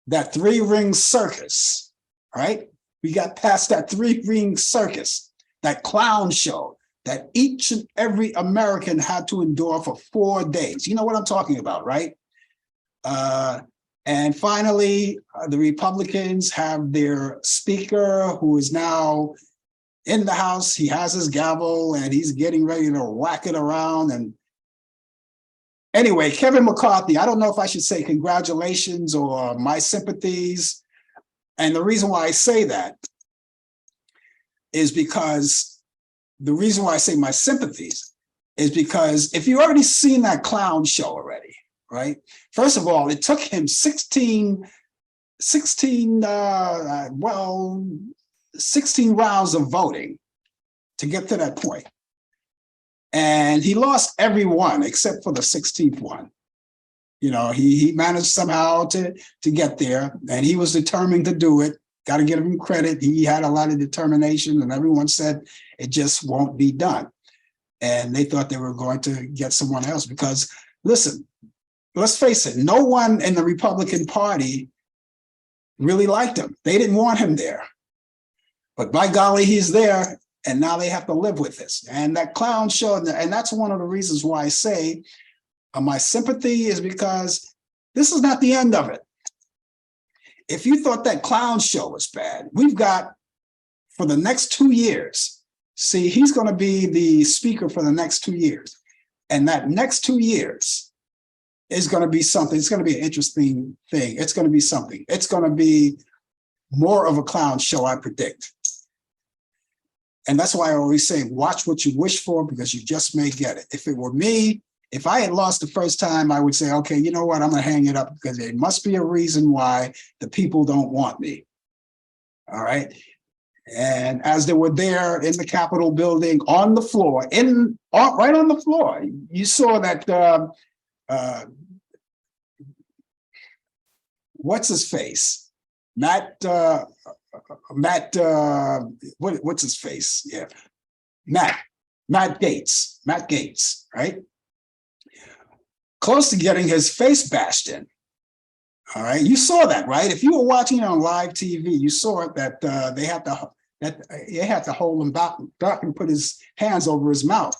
that 3-ring circus, right? We got past that 3-ring circus, that clown show that each and every American had to endure for 4 days. You know what I'm talking about, right? And finally, the Republicans have their speaker who is now in the House. He has his gavel and he's getting ready to whack it around. And anyway, Kevin McCarthy, I don't know if I should say congratulations or my sympathies. And the reason why I say that is because the reason why I say my sympathies is because if you already seen that clown show already, right? First of all, it took him 16 rounds of voting to get to that point. And he lost every one except for the 16th one. You know, he managed somehow to get there, and he was determined to do it. Got to give him credit. He had a lot of determination, and everyone said it just won't be done. And they thought they were going to get someone else because, listen, let's face it, no one in the Republican Party really liked him. They didn't want him there. But by golly, he's there, and now they have to live with this. And that clown show, and that's one of the reasons why I say my sympathy is because this is not the end of it. If you thought that clown show was bad, we've got for the next 2 years. See, he's going to be the speaker for the next 2 years. And that next 2 years is going to be something. It's going to be an interesting thing. It's going to be something. It's going to be more of a clown show, I predict. And that's why I always say, watch what you wish for, because you just may get it. If it were me, if I had lost the first time, I would say, okay, you know what? I'm going to hang it up because there must be a reason why the people don't want me. All right. And as they were there in the Capitol building on the floor, right on the floor, you saw that, what's his face? What's his face? Yeah. Matt Gaetz, right? Close to getting his face bashed in. All right, you saw that, right? If you were watching it on live TV, you saw it that they had to that they had to hold him back and put his hands over his mouth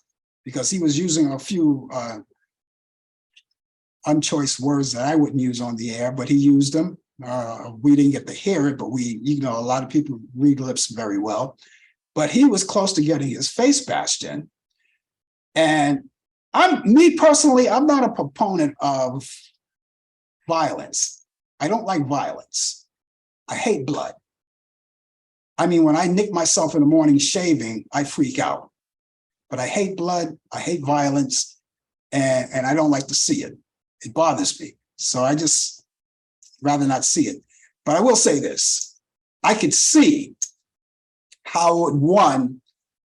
because he was using a few unchoice words that I wouldn't use on the air, but he used them. We didn't get to hear it, but a lot of people read lips very well. But he was close to getting his face bashed in. And me personally, I'm not a proponent of violence. I don't like violence. I hate blood. I mean, when I nick myself in the morning shaving, I freak out. But I hate blood, I hate violence, and I don't like to see it. It bothers me. So I just rather not see it. But I will say this. I could see how one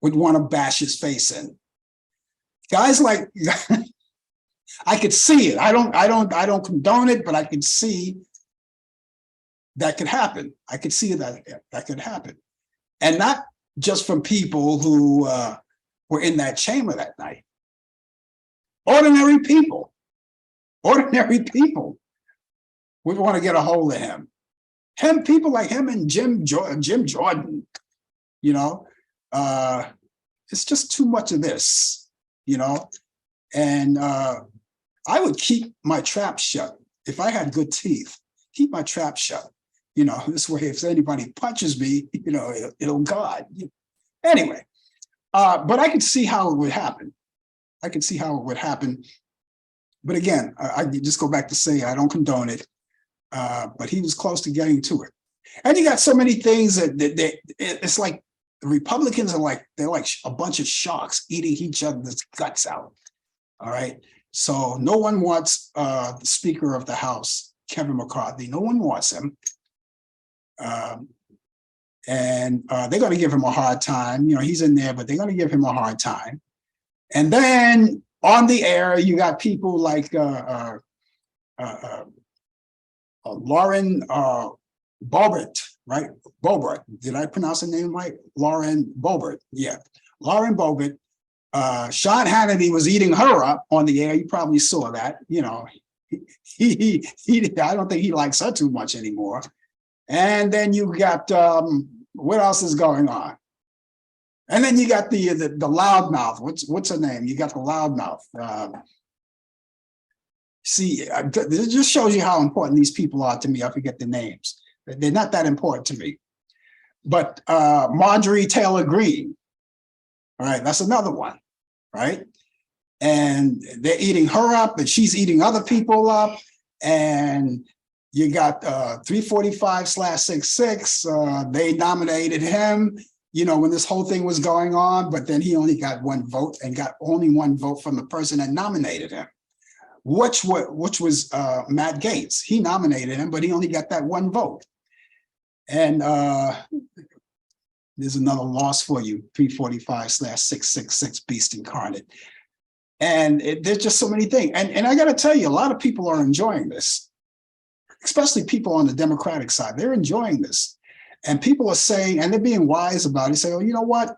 would want to bash his face in. Guys like, I could see it. I don't condone it, but I could see that could happen. I could see that could happen. And not just from people who were in that chamber that night. Ordinary people would want to get a hold of him. People like him and Jim Jordan, it's just too much of this, and I would keep my trap shut. If I had good teeth, keep my trap shut. This way, if anybody punches me, it'll guard. Anyway, but I could see how it would happen. But again, I just go back to say I don't condone it. But he was close to getting to it. And you got so many things that it's like the Republicans they're like a bunch of sharks eating each other's guts out. All right. So no one wants the Speaker of the House, Kevin McCarthy. No one wants him. And they're going to give him a hard time. He's in there, but they're going to give him a hard time. And then on the air, you got people like Lauren Boebert, right? Boebert. Did I pronounce the name right? Lauren Boebert. Yeah. Lauren Boebert. Sean Hannity was eating her up on the air. You probably saw that. He I don't think he likes her too much anymore. And then you got what else is going on? And then you got the loudmouth. What's her name? You got the loudmouth. See, this just shows you how important these people are to me. I forget the names. They're not that important to me. But Marjorie Taylor Greene, all right, that's another one, right? And they're eating her up, and she's eating other people up. And you got 345/66. They nominated him, when this whole thing was going on, but then he only got one vote and got only one vote from the person that nominated him. Which was Matt Gaetz. He nominated him, but he only got that one vote. And there's another loss for you, 345/666 Beast Incarnate. And there's just so many things. And I got to tell you, a lot of people are enjoying this, especially people on the Democratic side. They're enjoying this. And people are saying, and they're being wise about it, say, oh, you know what?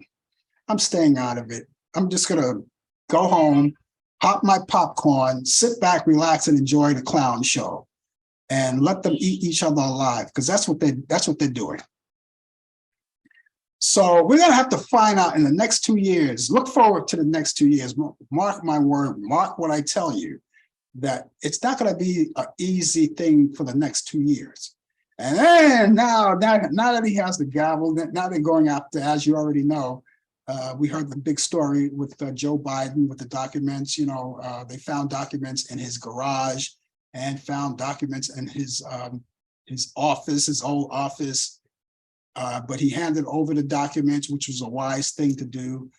I'm staying out of it. I'm just going to go home, pop my popcorn, sit back, relax, and enjoy the clown show, and let them eat each other alive, because that's what they're doing. So we're gonna have to find out in the next 2 years. Look forward to the next 2 years. Mark my word. Mark what I tell you, that it's not going to be an easy thing for the next 2 years. And then now that he has the gavel, now they're going after, as you already know. We heard the big story with Joe Biden with the documents. They found documents in his garage and found documents in his office, his old office. But he handed over the documents, which was a wise thing to do.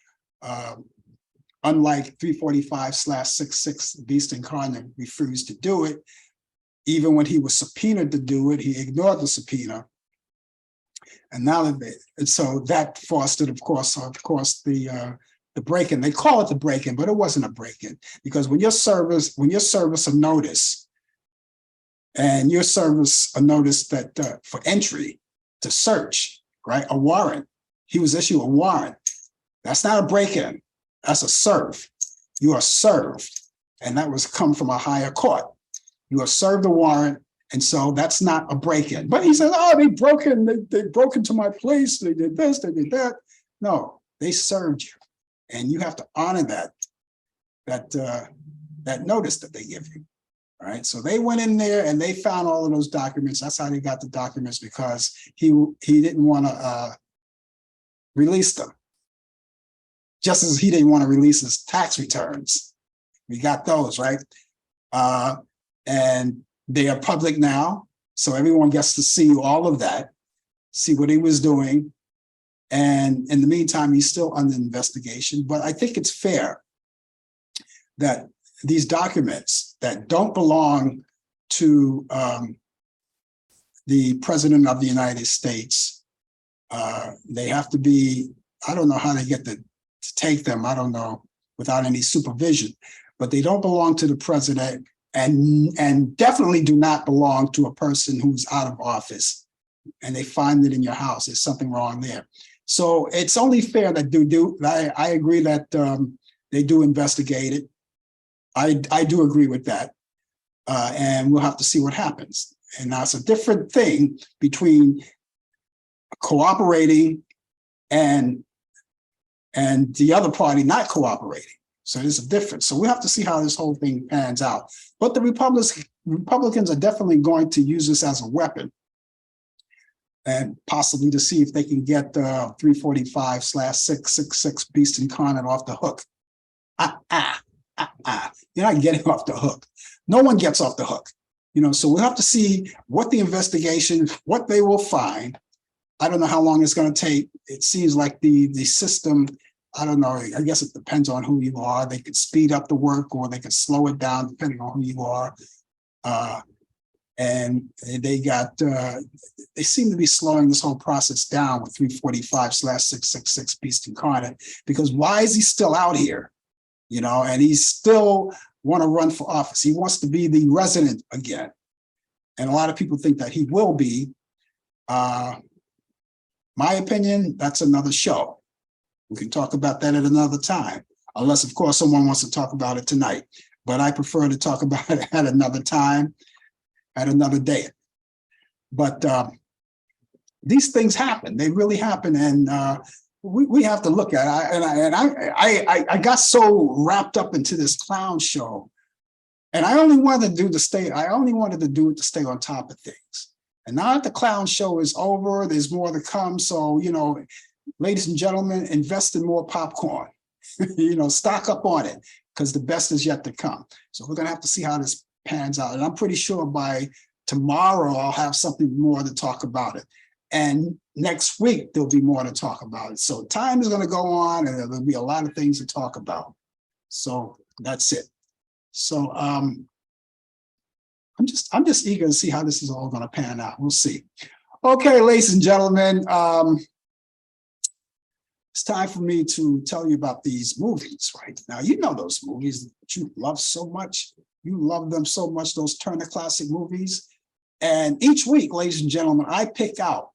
Unlike 345/66, Beast Incarnate refused to do it. Even when he was subpoenaed to do it, he ignored the subpoena. And now so that fostered, of course, the break-in. They call it the break-in, but it wasn't a break-in, because when your service a notice, and your service a notice that for entry to search, right, a warrant, he was issued a warrant. That's not a break-in. That's a serve. You are served, and that was come from a higher court. You are served a warrant, And so that's not a break-in. But he said, oh, they broke in, they broke into my place, they did this, they did that. No, they served you. And you have to honor that notice that they give you. All right. So they went in there and they found all of those documents. That's how they got the documents, because he didn't want to release them. Just as he didn't want to release his tax returns. We got those, right? And they are public now. So everyone gets to see all of that, see what he was doing. And in the meantime, he's still under investigation. But I think it's fair that these documents that don't belong to the President of the United States, they have to be, I don't know how they get to take them, I don't know, without any supervision, but they don't belong to the president, and definitely do not belong to a person who's out of office, and they find it in your house. There's something wrong there. So it's only fair that I agree that they do investigate it. I do agree with that. And we'll have to see what happens. And that's a different thing between cooperating and the other party not cooperating. So there's a difference. So we have to see how this whole thing pans out. But the Republicans are definitely going to use this as a weapon, and possibly to see if they can get 345/666 Beast Incarnate off the hook. You're not getting off the hook. No one gets off the hook. So we'll have to see what the investigation, what they will find. I don't know how long it's going to take. It seems like the system, I don't know, I guess it depends on who you are. They could speed up the work or they could slow it down depending on who you are. And they seem to be slowing this whole process down with 345/666 Beast Incarnate, because why is he still out here? And he's still want to run for office. He wants to be the resident again. And a lot of people think that he will be. My opinion, that's another show. We can talk about that at another time, unless, of course, someone wants to talk about it tonight. But I prefer to talk about it at another time, at another day. But these things happen. They really happen. And we have to look at it. I got so wrapped up into this clown show, and I only wanted to do it to stay on top of things. And now that the clown show is over, there's more to come. So, ladies and gentlemen, invest in more popcorn. Stock up on it, because the best is yet to come. So we're gonna have to see how this pans out. And I'm pretty sure by tomorrow I'll have something more to talk about it. And next week, there'll be more to talk about it. So time is going to go on, and there'll be a lot of things to talk about. So that's it. So I'm just eager to see how this is all going to pan out. We'll see. Okay, ladies and gentlemen, it's time for me to tell you about these movies right now. You know those movies that you love so much. You love them so much, those Turner Classic movies. And each week, ladies and gentlemen, I pick out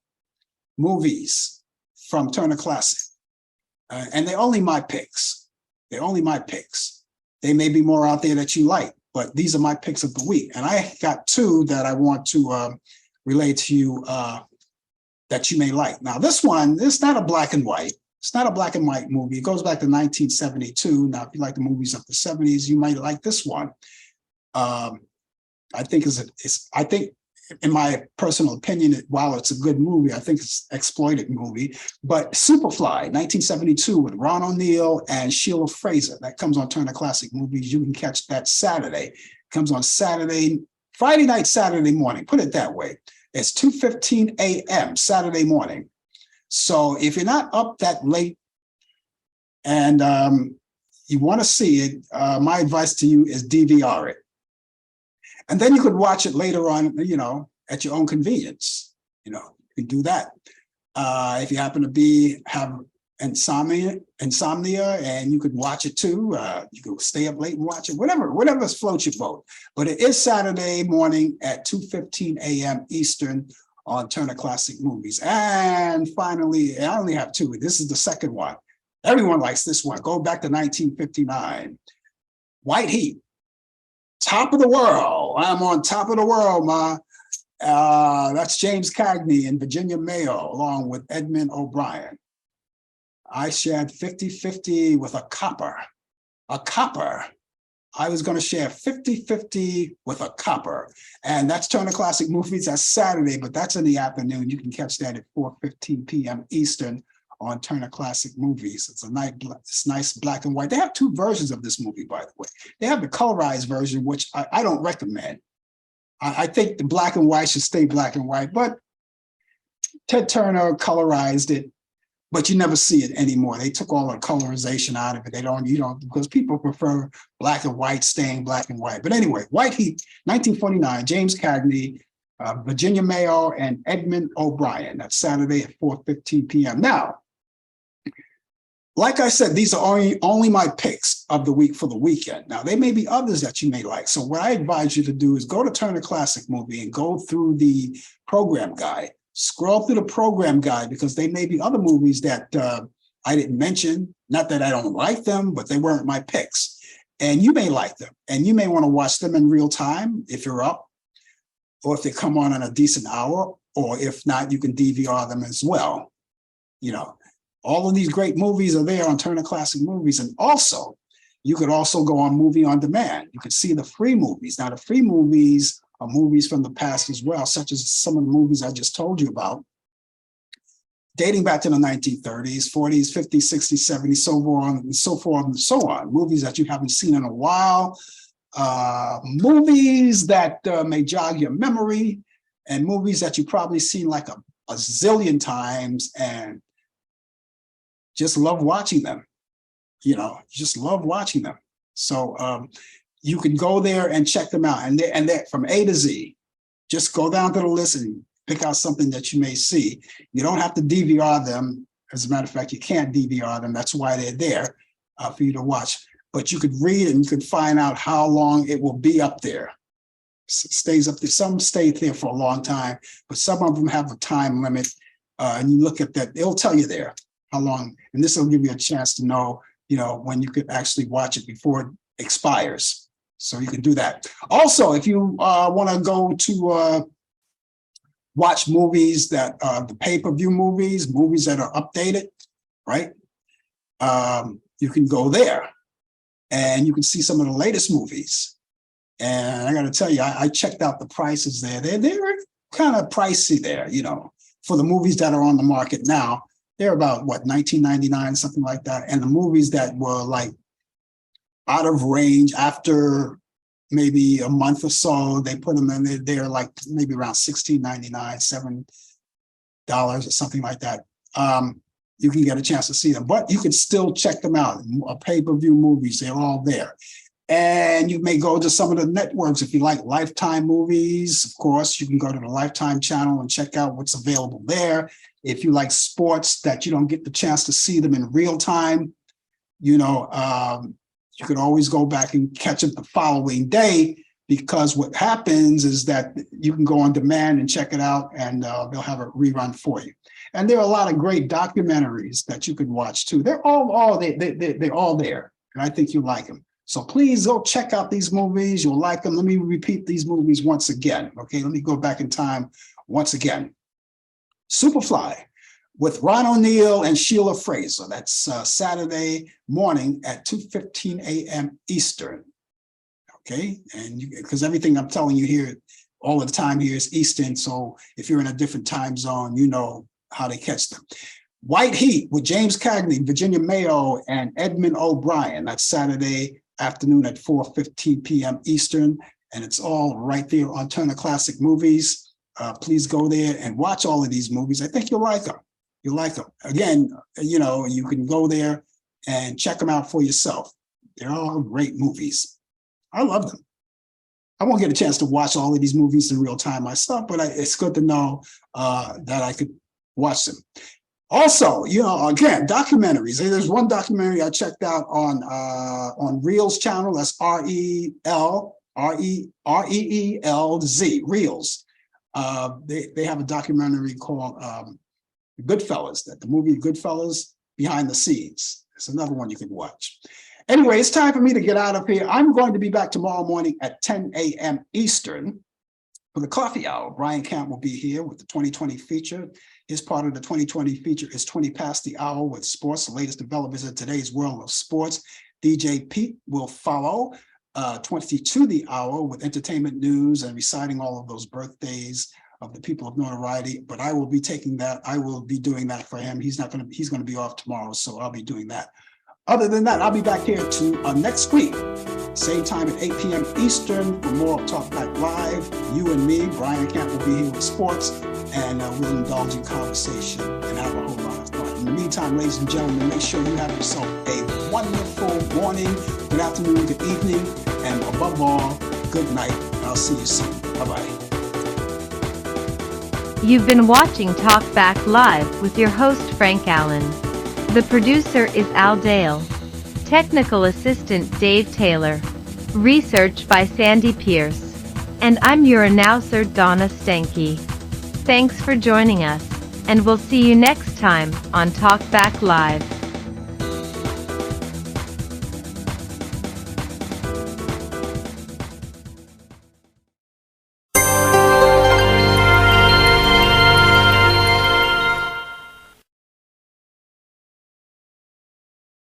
movies from Turner Classic. And they're only my picks. They're only my picks. They may be more out there that you like, but these are my picks of the week. And I got two that I want to relate to you that you may like. Now, this one, it's not a black and white. It's not a black and white movie. It goes back to 1972. Now, if you like the movies of the 70s, you might like this one. I think in my personal opinion, while it's a good movie, I think it's an exploited movie. But Superfly, 1972, with Ron O'Neal and Sheila Fraser. That comes on Turner Classic Movies. You can catch that Saturday. It comes on Friday night, Saturday morning. Put it that way. It's 2:15 a.m. Saturday morning. So if you're not up that late and you want to see it, my advice to you is DVR it. And then you could watch it later on, at your own convenience. You can do that. If you happen to have insomnia, and you could watch it too. You could stay up late and watch it, whatever floats your boat. But it is Saturday morning at 2:15 a.m. Eastern on Turner Classic Movies. And finally, I only have two. This is the second one. Everyone likes this one. Go back to 1959. White Heat. Top of the world. I'm on top of the world, ma. That's James Cagney and Virginia Mayo, along with Edmund O'Brien. I shared 50-50 with a copper. A copper. I was going to share 50-50 with a copper. And that's Turner Classic Movies. That's Saturday, but that's in the afternoon. You can catch that at 4:15 p.m. Eastern on Turner Classic Movies. It's nice black and white. They have two versions of this movie, by the way. They have the colorized version, which I don't recommend. I think the black and white should stay black and white, but Ted Turner colorized it, but you never see it anymore. They took all the colorization out of it. Because people prefer black and white staying black and white. But anyway, White Heat, 1949, James Cagney, Virginia Mayo, and Edmund O'Brien. That's Saturday at 4:15 p.m. Now, like I said, these are only my picks of the week for the weekend. Now, there may be others that you may like. So what I advise you to do is go to Turner Classic Movie and go through the program guide. Scroll through the program guide, because there may be other movies that I didn't mention. Not that I don't like them, but they weren't my picks. And you may like them. And you may want to watch them in real time if you're up, or if they come on in a decent hour, or if not, you can DVR them as well. You know, all of these great movies are there on Turner Classic Movies. And also, you could also go on Movie on Demand. You could see the free movies. Now, the free movies are movies from the past as well, such as some of the movies I just told you about, dating back to the 1930s, 40s, 50s, 60s, 70s, so on and so forth and so on. Movies that you haven't seen in a while, movies that may jog your memory, and movies that you've probably seen like a zillion times and just love watching them. You know, just love watching them. So you can go there and check them out. And they're from A to Z. Just go down to the list and pick out something that you may see. You don't have to DVR them. As a matter of fact, you can't DVR them. That's why they're there for you to watch. But you could read and you could find out how long it will be up there. Stays up there. Some stay there for a long time, but some of them have a time limit. And you look at that, it'll tell you there how long. And this will give you a chance to know, you know, when you could actually watch it before it expires. So you can do that. Also, if you want to go to watch movies that the pay-per-view movies that are updated, right? You can go there and you can see some of the latest movies. And I got to tell you, I checked out the prices there. They're kind of pricey there, you know, for the movies that are on the market now. They're about, what, $19.99, something like that. And the movies that were like out of range after maybe a month or so, they put them in, they're like maybe around $16.99, $7 or something like that. You can get a chance to see them, but you can still check them out. Pay-per-view movies, they're all there. And you may go to some of the networks. If you like Lifetime movies, of course, you can go to the Lifetime channel and check out what's available there. If you like sports that you don't get the chance to see them in real time, you know, you could always go back and catch it the following day, because what happens is that you can go on demand and check it out, and they'll have a rerun for you. And there are a lot of great documentaries that you could watch too. They're all they're all there, and I think you like them. So please go check out these movies. You'll like them. Let me repeat these movies once again. Okay, let me go back in time once again. Superfly with Ron O'Neal and Sheila Fraser. That's Saturday morning at 2:15 a.m. Eastern. Okay, and because everything I'm telling you here all the time here is Eastern. So if you're in a different time zone, you know how to catch them. White Heat with James Cagney, Virginia Mayo, and Edmund O'Brien. That's Saturday afternoon at 4:15 p.m. Eastern. And it's all right there on Turner Classic Movies. Please go there and watch all of these movies. I think you'll like them. You'll like them. Again, you know, you can go there and check them out for yourself. They're all great movies. I love them. I won't get a chance to watch all of these movies in real time myself, but it's good to know that I could watch them. Also, you know, again, documentaries. There's one documentary I checked out on Reels channel. That's REELZ, Reels. They have a documentary called Goodfellas, that the movie Goodfellas, Behind the Scenes. It's another one you can watch. Anyway, it's time for me to get out of here. I'm going to be back tomorrow morning at 10 a.m. Eastern. For the coffee hour, Brian Camp will be here with the 2020 feature. His part of the 2020 feature is 20 past the hour with sports, the latest developments in today's world of sports. DJ Pete will follow 20 to the hour with entertainment news and reciting all of those birthdays of the people of notoriety. But I will be taking that. I will be doing that for him. He's going to be off tomorrow, so I'll be doing that. Other than that, I'll be back here next week, same time at 8 p.m. Eastern for more of Talk Back Live. You and me, Brian Camp, will be here with sports, and we'll indulge in conversation and have a whole lot of fun. In the meantime, ladies and gentlemen, make sure you have yourself a wonderful morning, good afternoon, good evening, and above all, good night. I'll see you soon. Bye-bye. You've been watching Talk Back Live with your host Frank Allan. The producer is Al Dale. Technical assistant Dave Taylor. Research by Sandy Pierce. And I'm your announcer Donna Stenke. Thanks for joining us, and we'll see you next time on Talk Back Live.